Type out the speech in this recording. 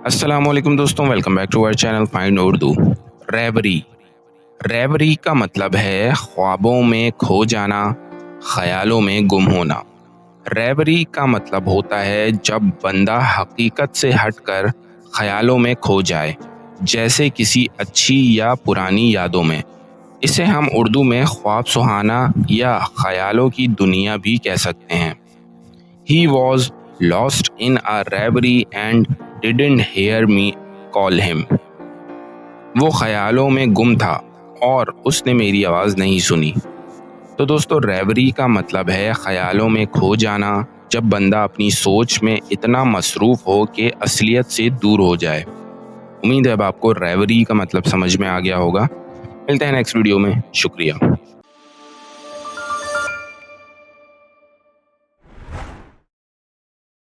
अस्सलाम वालेकुम दोस्तों, welcome back to our channel find Urdu. Reverie reverie का मतलब है ख्वाबों में खो जाना, ख्यालों में गुम होना। रेवरी का मतलब होता है जब बंदा हकीकत से हटकर ख्यालों में खो जाए, जैसे किसी अच्छी या पुरानी यादों में। इसे हम उर्दू में ख्वाब सुहाना या ख्यालों की दुनिया भी कह सकते हैं। He was lost in a reverie and didn't hear me call him. वो ख्यालों में गुम था और उसने मेरी आवाज़ नहीं सुनी। तो दोस्तों, रेवरी का मतलब है ख्यालों में खो जाना, जब बंदा अपनी सोच में इतना मसरूफ़ हो कि असलियत से दूर हो जाए। उम्मीद है अब आपको रेवरी का मतलब समझ में आ गया होगा। मिलते हैं नेक्स्ट वीडियो में। शुक्रिया।